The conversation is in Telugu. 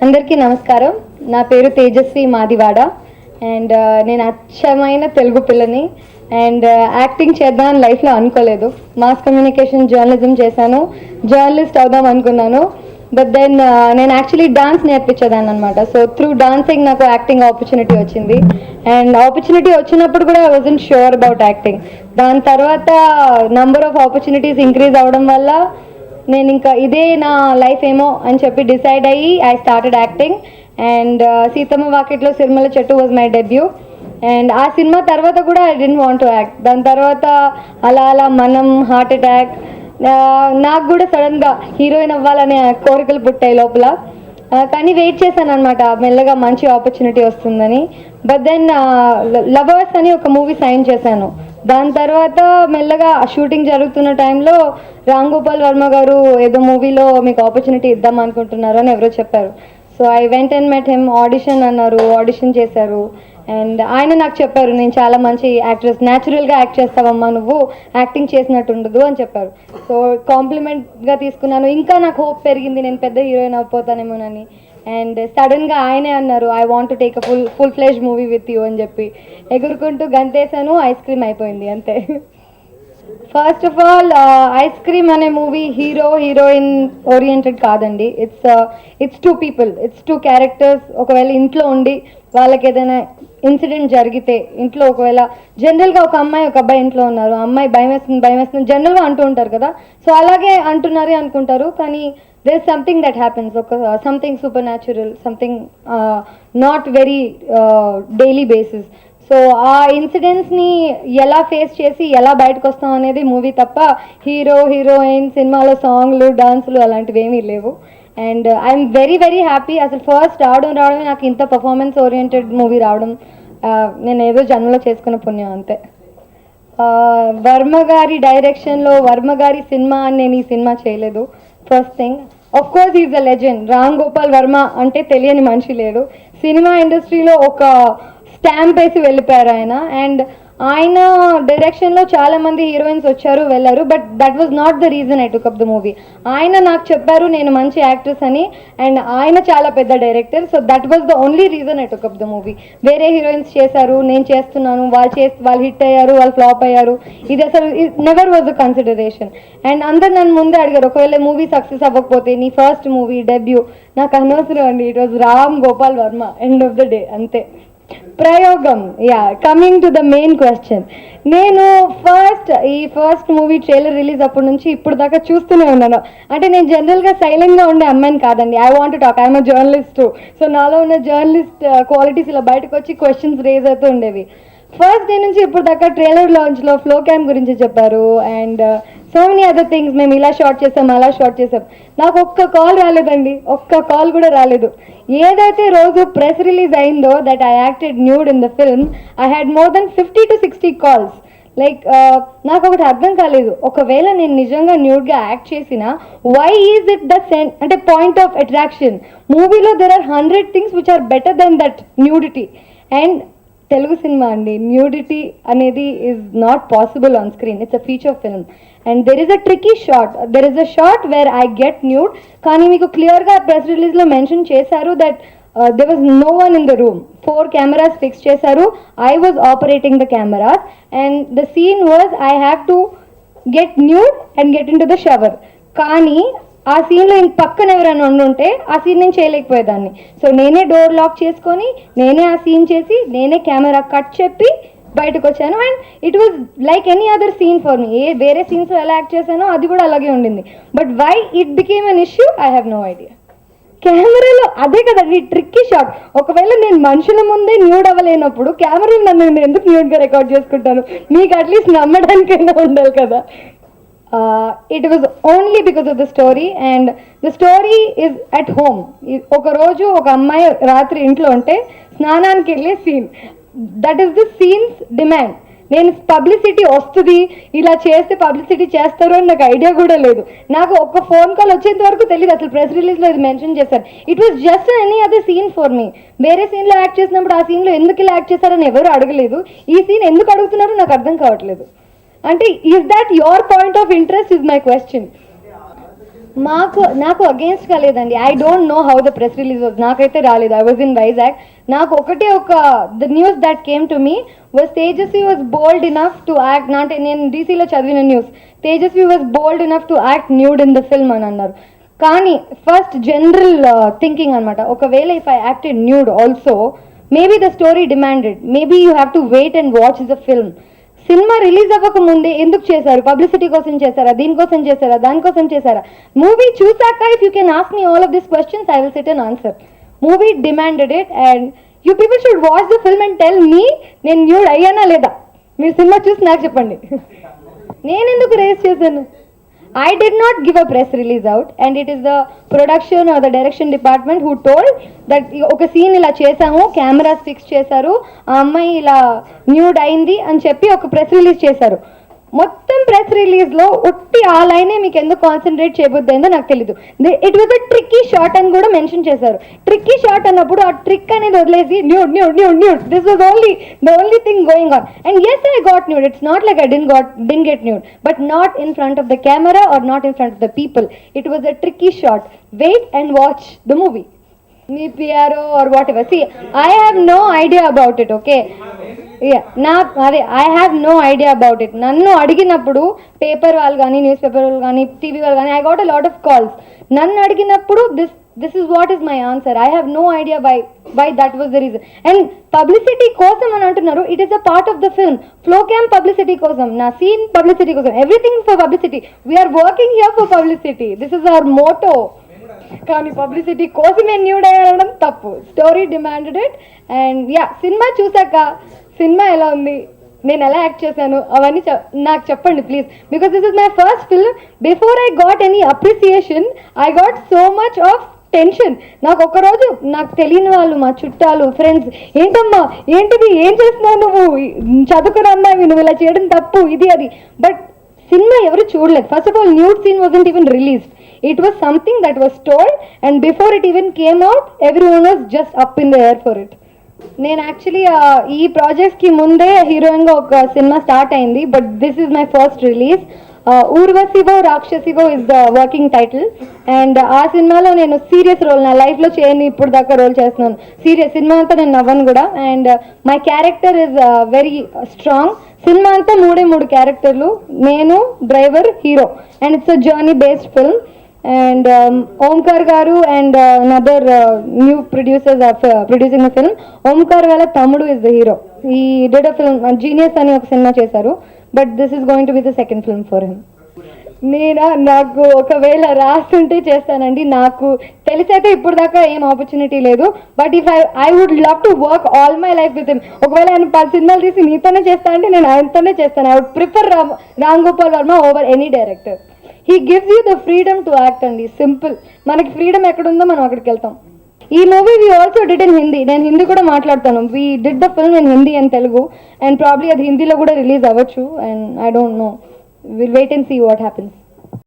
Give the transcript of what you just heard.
అందరికీ నమస్కారం. నా పేరు తేజస్వి మాదివాడ అండ్ నేను అచ్చమైన తెలుగు పిల్లని అండ్ యాక్టింగ్ చేద్దాం లైఫ్లో అనుకోలేదు. మాస్ కమ్యూనికేషన్ జర్నలిజం చేశాను, జర్నలిస్ట్ అవుదాం అనుకున్నాను. బట్ దెన్ నేను యాక్చువల్లీ డాన్స్ నేర్పించేదాన్ని అనమాట. సో త్రూ డాన్సింగ్ నాకు యాక్టింగ్ ఆపర్చునిటీ వచ్చింది అండ్ ఆపర్చునిటీ వచ్చినప్పుడు కూడా I wasn't sure about acting. దాని తర్వాత నంబర్ ఆఫ్ ఆపర్చునిటీస్ ఇంక్రీజ్ అవ్వడం వల్ల నేను ఇంకా ఇదే నా లైఫ్ ఏమో అని చెప్పి డిసైడ్ అయ్యి I started acting and Seethamma Vakitlo Sirimalle Chettu was my debut. And ఆ సినిమా తర్వాత కూడా I didn't want to act. దాని తర్వాత అలా అలా మనం, హార్ట్ అటాక్, నాకు కూడా సడన్గా హీరోయిన్ అవ్వాలనే కోరికలు పుట్టాయి లోపల. కానీ వెయిట్ చేశాను అనమాట, మెల్లగా మంచి ఆపర్చునిటీ వస్తుందని. బట్ దెన్ లవర్స్ అని ఒక మూవీ సైన్ చేశాను. దాని తర్వాత మెల్లగా షూటింగ్ జరుగుతున్న టైంలో రామ్ గోపాల్ వర్మ గారు ఏదో మూవీలో మీకు ఆపర్చునిటీ ఇద్దాం అనుకుంటున్నారు అని ఎవరో చెప్పారు. So I went and met him. Audition అన్నారు, ఆడిషన్ చేశారు అండ్ ఆయన నాకు చెప్పారు, నేను చాలా మంచి యాక్ట్రెస్, న్యాచురల్గా యాక్ట్ చేస్తావమ్మా, నువ్వు యాక్టింగ్ చేసినట్టు ఉండదు అని చెప్పారు. సో కాంప్లిమెంట్గా తీసుకున్నాను. ఇంకా నాకు హోప్ పెరిగింది, నేను పెద్ద హీరోయిన్ అయిపోతానేమోనని. అండ్ సడన్గా ఆయనే అన్నారు, I want to take a full ఫ్లెజ్ movie with you అని చెప్పి ఎగురుకుంటూ గంతేసాను. ఐస్ క్రీమ్ అయిపోయింది అంతే. First of all ice cream అనే మూవీ హీరో హీరోయిన్ ఓరియంటెడ్ కాదండి. It's two people, it's two characters. ఒకవేళ ఇంట్లో ఉండి వాళ్ళకి ఏదైనా ఇన్సిడెంట్ జరిగితే, ఇంట్లో ఒకవేళ జనరల్గా ఒక అమ్మాయి ఒక అబ్బాయి ఇంట్లో ఉన్నారు, అమ్మాయి భయం వేస్తుంది జనరల్గా అంటూ ఉంటారు కదా. సో అలాగే అంటున్నారే అనుకుంటారు, కానీ there is something that happens, something supernatural, something not very daily basis. So ఆ ఇన్సిడెంట్స్ని ఎలా ఫేస్ చేసి ఎలా బయటకు వస్తాం అనేది మూవీ తప్ప హీరో హీరోయిన్ సినిమాలో సాంగ్లు డాన్సులు అలాంటివి ఏమీ లేవు. And I'm very very happy. అసలు ఫస్ట్ రావడమే నాకు ఇంత పర్ఫార్మెన్స్ ఓరియంటెడ్ మూవీ రావడం నేను ఏదో జన్మలో చేసుకున్న పుణ్యం అంతే. వర్మ గారి డైరెక్షన్లో వర్మ గారి సినిమా అని నేను ఈ సినిమా చేయలేదు. First thing, of course is a legend. Ram Gopal Varma అంటే తెలియని మనిషి లేడు. సినిమా ఇండస్ట్రీలో ఒక స్టాంప్ వేసి వెళ్ళిపోయారు ఆయన. అండ్ ఆయన డైరెక్షన్లో చాలామంది హీరోయిన్స్ వచ్చారు వెళ్ళారు, but that was not the reason I took up the movie. ఆయన నాకు చెప్పారు నేను మంచి యాక్ట్రెస్ అని, అండ్ ఆయన చాలా పెద్ద director. So that was the only reason I took up the movie. వేరే హీరోయిన్స్ చేశారు, నేను చేస్తున్నాను, వాళ్ళు హిట్ అయ్యారు, వాళ్ళు ఫ్లాప్ అయ్యారు, ఇది అసలు never was the consideration. And అందరు నన్ను ముందే అడిగారు, ఒకవేళ మూవీ సక్సెస్ అవ్వకపోతే నీ ఫస్ట్ మూవీ డెబ్యూ, నాకు అనవసరం అండి, it was Ram Gopal Varma, end of the day అంతే. ప్రయోగం, coming to the main question. నేను ఈ ఫస్ట్ మూవీ ట్రైలర్ రిలీజ్ అప్పటి నుంచి ఇప్పుడు దాకా చూస్తూనే ఉన్నాను. అంటే నేను జనరల్గా సైలెంట్గా ఉండే అమ్మాయిని కాదండి. I want to talk, I'm a journalist. So నాలో ఉన్న జర్నలిస్ట్ క్వాలిటీస్ ఇలా బయటకు వచ్చి క్వశ్చన్స్ రేజ్ అవుతూ ఉండేవి. ఫస్ట్ డే నుంచి ఇప్పుడు దాకా ట్రైలర్ లాంచ్లో ఫ్లో క్యామ్ గురించి చెప్పారు and so many other things. మేము ఇలా షార్ట్ చేసాం, అలా షార్ట్ చేసాం. నాకు ఒక్క కాల్ రాలేదండి, ఒక్క కాల్ కూడా రాలేదు. ఏదైతే రోజు ప్రెస్ రిలీజ్ అయిందో that I acted nude in the film, I had more than 50 to 60 calls. Like నాకు ఒకటి అర్థం కాలేదు, ఒకవేళ నేను నిజంగా న్యూడ్గా యాక్ట్ చేసిన వై ఈజ్ ఇట్ ద అంటే పాయింట్ ఆఫ్ అట్రాక్షన్. మూవీలో there are 100 things which are better than that nudity. And Telugu cinema అండి, న్యూడిటీ అనేది is not possible on screen. It's a feature film and there is a tricky shot. There is a shot where I get nude, కానీ మీకు క్లియర్గా ప్రెస్ రిలీజ్లో మెన్షన్ చేశారు that there was no one in the room. 4 cameras fix చేశారు. I was operating the cameras and the scene was I have to get nude and get into the shower. కానీ ఆ సీన్లో పక్కన ఎవరైనా ఉండుంటే ఆ సీన్ నేను చేయలేకపోయేదాన్ని. సో నేనే డోర్ లాక్ చేసుకొని నేనే ఆ సీన్ చేసి నేనే కెమెరా కట్ చెప్పి బయటకు వచ్చాను. And it was like any other scene for me. వేరే సీన్స్లో ఎలా యాక్ట్ చేశానో అది కూడా అలాగే ఉండింది. But why it became an issue I have no idea. కెమెరాలో అదే కదండి ట్రిక్కీ షాట్. ఒకవేళ నేను మనుషుల ముందే న్యూడ్ అవ్వలేనప్పుడు కెమెరాలో నన్ను నేను ఎందుకు న్యూడ్గా రికార్డ్ చేసుకుంటాను? మీకు అట్లీస్ట్ నమ్మడానికైనా ఉండాలి కదా. It was only because of the story and the story is at home. ఒకరోజు ఒక అమ్మాయి రాత్రి ఇంట్లో ఉంటే స్నానానికి వెళ్ళే scene, that is the scenes demand. నేను పబ్లిసిటీ వస్తుంది, ఇలా చేస్తే పబ్లిసిటీ చేస్తారు అని నాకు ఐడియా కూడా లేదు. నాకు ఒక ఫోన్ కాల్ వచ్చేంత వరకు తెలియదు అసలు ప్రెస్ రిలీజ్లో ఇది మెన్షన్ చేశారు. It was just any other scene for me. వేరే సీన్లో యాక్ట్ చేసినప్పుడు ఆ సీన్లో ఎందుకు ఇలా యాక్ట్ చేశారని ఎవరు అడగలేదు. ఈ సీన్ ఎందుకు అడుగుతున్నారో నాకు అర్థం కావట్లేదు. అంటే is that your point of interest is my question. నాకు అగేన్స్ట్ కాలేదండి. I don't know how the press release was. నాకైతే రాలేదు. I was in Vizag. నాకు ఒకటే the news that came to me was Tejaswi was bold enough to act. అంటే నేను డీసీలో చదివిన news, Tejaswi was bold enough to act nude in the film అని అన్నారు. కానీ ఫస్ట్ జనరల్ థింకింగ్ అనమాట, ఒకవేళ if I acted nude also maybe the story demanded, maybe you have to wait and watch the film. Cinema release అవ్వక ముందే ఎందుకు చేశారు? పబ్లిసిటీ కోసం చేశారా, దీనికోసం చేశారా, దానికోసం చేశారా? మూవీ చూసాక if you can ask me all of this questions I will SIT and answer. Movie demanded it and you people should watch the film and tell me నేను న్యూడ్ అయ్యానా లేదా. మీరు సినిమా చూసి నాకు చెప్పండి. నేను ఎందుకు రేస్ చేశాను? I did not give a press release out and it is the production or the direction department who told that ఒక సీన్ ఇలా చేసాము, కెమెరాస్ ఫిక్స్ చేశారు, ఆ అమ్మాయి ఇలా న్యూడ్ అయింది అని చెప్పి ఒక ప్రెస్ రిలీజ్ చేశారు. మొత్తం ప్రెస్ రిలీజ్లో ఒట్టి ఆ లైనే మీకు ఎందుకు కాన్సన్ట్రేట్ చేయబోద్దో నాకు తెలీదు. It was a tricky shot అని కూడా మెన్షన్ చేశారు. ట్రిక్కీ షాట్ అన్నప్పుడు ఆ ట్రిక్ అనేది వదిలేసి nude nude nude nude this was the only thing going on. And yes I got nude. It's not like I didn't get nude, but not in front of the camera or not in front of the people. It was a tricky shot. Wait and watch the movie. Me PRO or whatever. See, I have no idea about it, okay? అదే I have no idea about it. నన్ను అడిగినప్పుడు పేపర్ వాళ్ళు కానీ, న్యూస్ పేపర్ వాళ్ళు కానీ, టీవీ వాళ్ళు కానీ, I got a lot of calls. నన్ను అడిగినప్పుడు this is what is my answer. I have no idea why that was the reason. And publicity కోసం అని అంటున్నారు. It is a part of the film. Flow camp publicity కోసం, నా సీన్ పబ్లిసిటీ కోసం, everything for publicity. We're working here for publicity. This is our motto. కానీ పబ్లిసిటీ కోసమే న్యూడ్ అయ్యడం తప్పు. Story demanded it. And cinema చూసాక సినిమా ఎలా ఉంది, నేను ఎలా యాక్ట్ చేశాను, అవన్నీ నాకు చెప్పండి please. Because this is my first film. Before I got any appreciation I got so much of tension. నాకు ఒక్కరోజు నాకు తెలియని వాళ్ళు, మా చుట్టాలు, ఫ్రెండ్స్, ఏంటమ్మా ఏంటిది, ఏం చేస్తున్నావు నువ్వు, చదువుకుని అమ్మాయి నువ్వు ఇలా చేయడం తప్పు, ఇది అది. బట్ సినిమా ఎవరు చూడలేదు. First of all nude scene wasn't even released. It was something that was told and before it even came out everyone was just up in the air for it. నేను యాక్చువల్లీ ఈ ప్రాజెక్ట్స్కి ముందే హీరోయిన్గా ఒక సినిమా స్టార్ట్ అయింది, but this is my first release. ఊర్వశివో రాక్షసివో is the working title. And ఆ సినిమాలో నేను సీరియస్ రోల్, నా లైఫ్లో చేయని ఇప్పుడు దాకా రోల్ చేస్తున్నాను. సీరియస్ సినిమా అంతా నేను నవ్వను కూడా. And my character is very strong. Cinema అంతా మూడు క్యారెక్టర్లు, నేను, driver, hero. And it's a journey based film. And Omkar garu and another new producers are producing the film. Omkar wala Tamudu is the hero. He did a film Genius ani oka cinema chesaru, but this is going to be the second film for him. నాకు ఒకవేళ రాస్తుంటే చేస్తానండి. నాకు తెలిసైతే ఇప్పుడు దాకా ఏం ఆపర్చునిటీ లేదు. But if I would love to work all my life with him. ఒకవేళ ఆయన 10 సినిమాలు తీసి నీతోనే చేస్తా అంటే నేను ఆయనతోనే చేస్తాను. I would prefer Ram Gopal Varma over any director. He gives you the freedom to act అండి. సింపుల్. మనకి ఫ్రీడమ్ ఎక్కడుందో మనం అక్కడికి వెళ్తాం. ఈ movie we also did in Hindi. నేను హిందీ కూడా మాట్లాడతాను. We did the film in Hindi and Telugu. And probably అది హిందీలో కూడా రిలీజ్ అవ్వచ్చు. And I don't know. Will wait and see what happens.